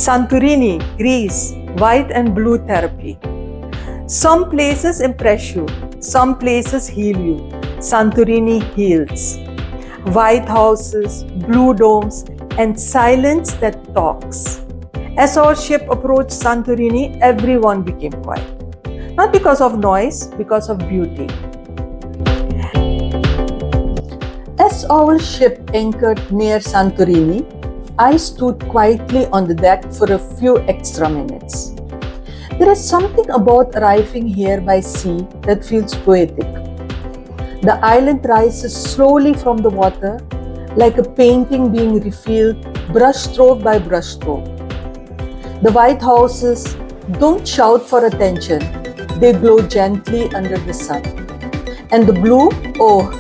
Santorini, Greece, white and blue therapy. Some places impress you, some places heal you. Santorini heals. White houses, blue domes, and silence that talks. As our ship approached Santorini, everyone became quiet. Not because of noise, because of beauty. As our ship anchored near Santorini, I stood quietly on the deck for a few extra minutes. There is something about arriving here by sea that feels poetic. The island rises slowly from the water, like a painting being refilled brushstroke by brushstroke. The white houses don't shout for attention, they glow gently under the sun. And the blue, oh,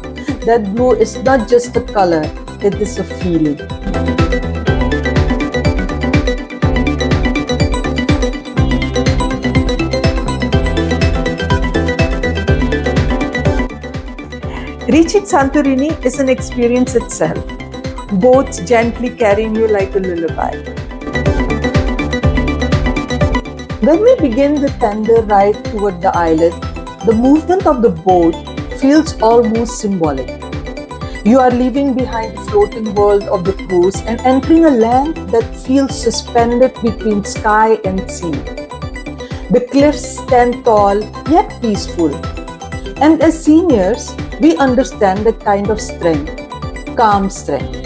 that blue is not just a color, it is a feeling. Reaching Santorini is an experience itself, boats gently carrying you like a lullaby. When we begin the tender ride toward the island, the movement of the boat feels almost symbolic. You are leaving behind the floating world of the cruise and entering a land that feels suspended between sky and sea. The cliffs stand tall yet peaceful, and as seniors, we understand that kind of strength, calm strength.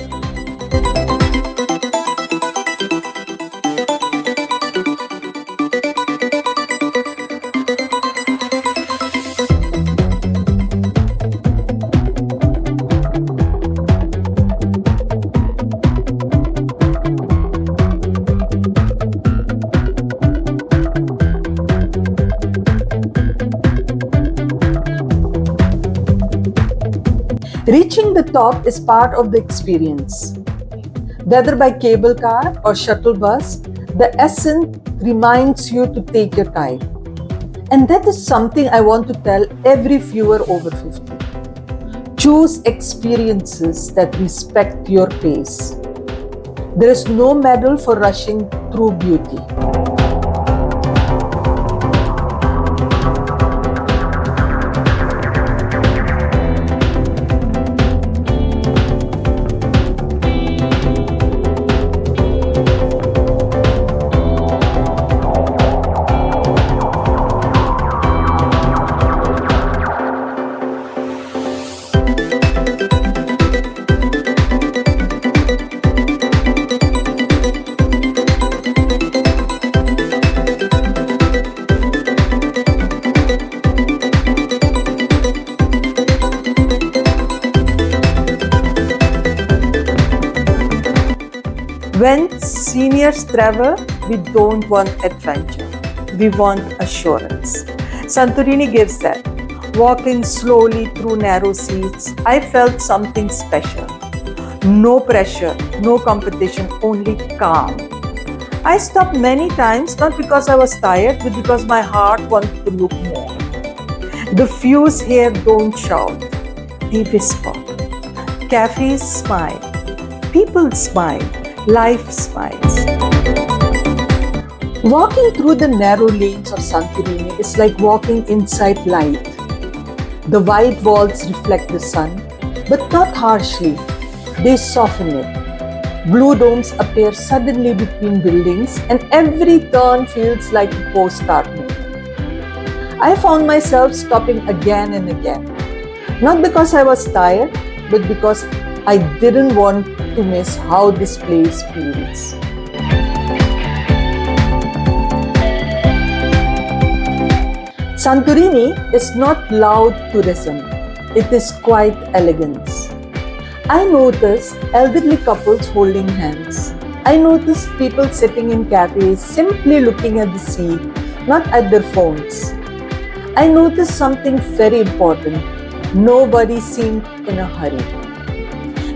Reaching the top is part of the experience. Whether by cable car or shuttle bus, the ascent reminds you to take your time. And that is something I want to tell every viewer over 50. Choose experiences that respect your pace. There is no medal for rushing through beauty. When seniors travel, we don't want adventure, we want assurance. Santorini gives that. Walking slowly through narrow seats, I felt something special. No pressure, no competition, only calm. I stopped many times, not because I was tired, but because my heart wanted to look more. The views here don't shout, they whisper. Cafes smile, people smile. Life smiles. Walking through the narrow lanes of Santorini is like walking inside light. The white walls reflect the sun, but not harshly. They soften it. Blue domes appear suddenly between buildings, and every turn feels like a postcard movement. I found myself stopping again and again. Not because I was tired, but because I didn't want to miss how this place feels. Santorini is not loud tourism, it is quite elegance. I noticed elderly couples holding hands. I noticed people sitting in cafes simply looking at the sea, not at their phones. I noticed something very important. Nobody seemed in a hurry.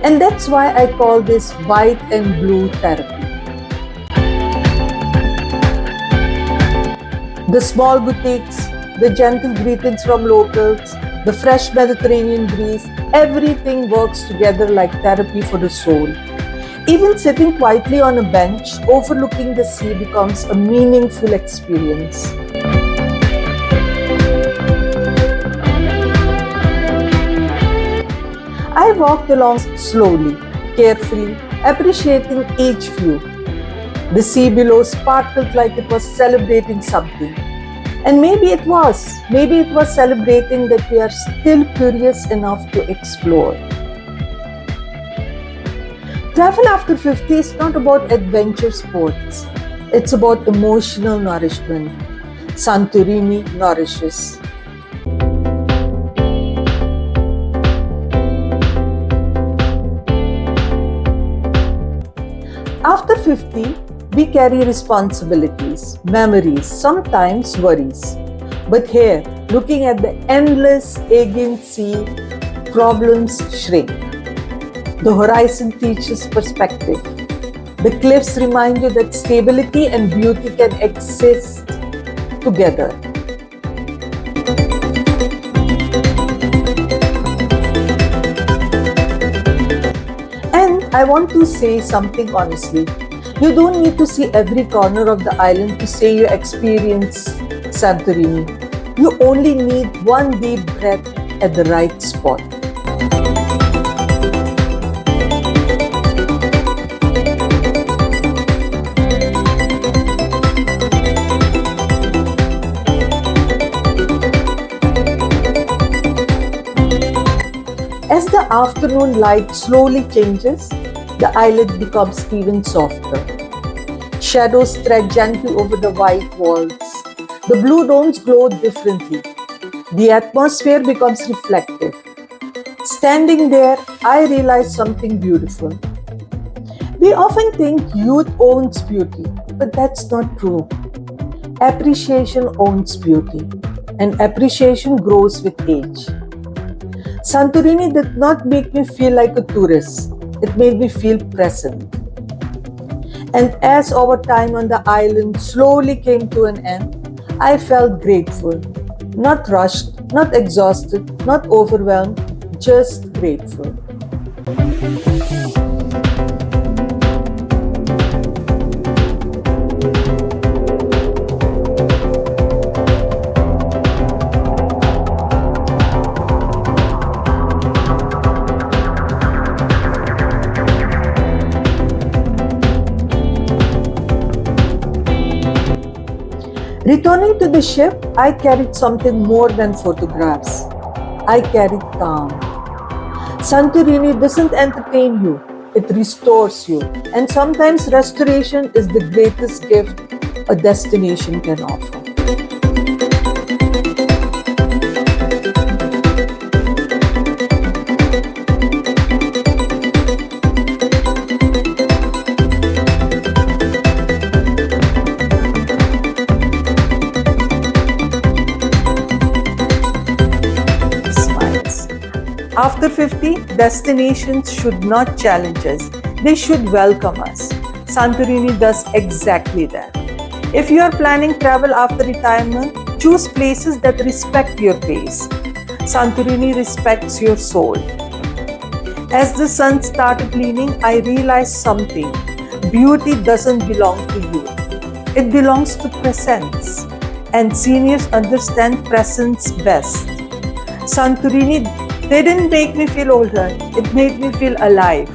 And that's why I call this white and blue therapy. The small boutiques, the gentle greetings from locals, the fresh Mediterranean breeze, everything works together like therapy for the soul. Even sitting quietly on a bench overlooking the sea becomes a meaningful experience. I walked along slowly, carefully, appreciating each view. The sea below sparkled like it was celebrating something. And maybe it was. Maybe it was celebrating that we are still curious enough to explore. Travel after 50 is not about adventure sports. It's about emotional nourishment. Santorini nourishes. After 50, we carry responsibilities, memories, sometimes worries. But here, looking at the endless Aegean Sea, problems shrink. The horizon teaches perspective. The cliffs remind you that stability and beauty can exist together. And I want to say something honestly. You don't need to see every corner of the island to say you experienced Santorini. You only need one deep breath at the right spot. As the afternoon light slowly changes, the island becomes even softer. Shadows spread gently over the white walls. The blue domes glow differently. The atmosphere becomes reflective. Standing there, I realize something beautiful. We often think youth owns beauty, but that's not true. Appreciation owns beauty, and appreciation grows with age. Santorini did not make me feel like a tourist. It made me feel present. And as our time on the island slowly came to an end, I felt grateful. Not rushed, not exhausted, not overwhelmed, just grateful. Returning to the ship, I carried something more than photographs. I carried calm. Santorini doesn't entertain you, it restores you. And sometimes restoration is the greatest gift a destination can offer. After 50, destinations should not challenge us. They should welcome us. Santorini does exactly that. If you are planning travel after retirement, choose places that respect your pace. Santorini respects your soul. As the sun started leaning, I realized something. Beauty doesn't belong to you. It belongs to presence. And seniors understand presence best. Santorini didn't make me feel older, it made me feel alive.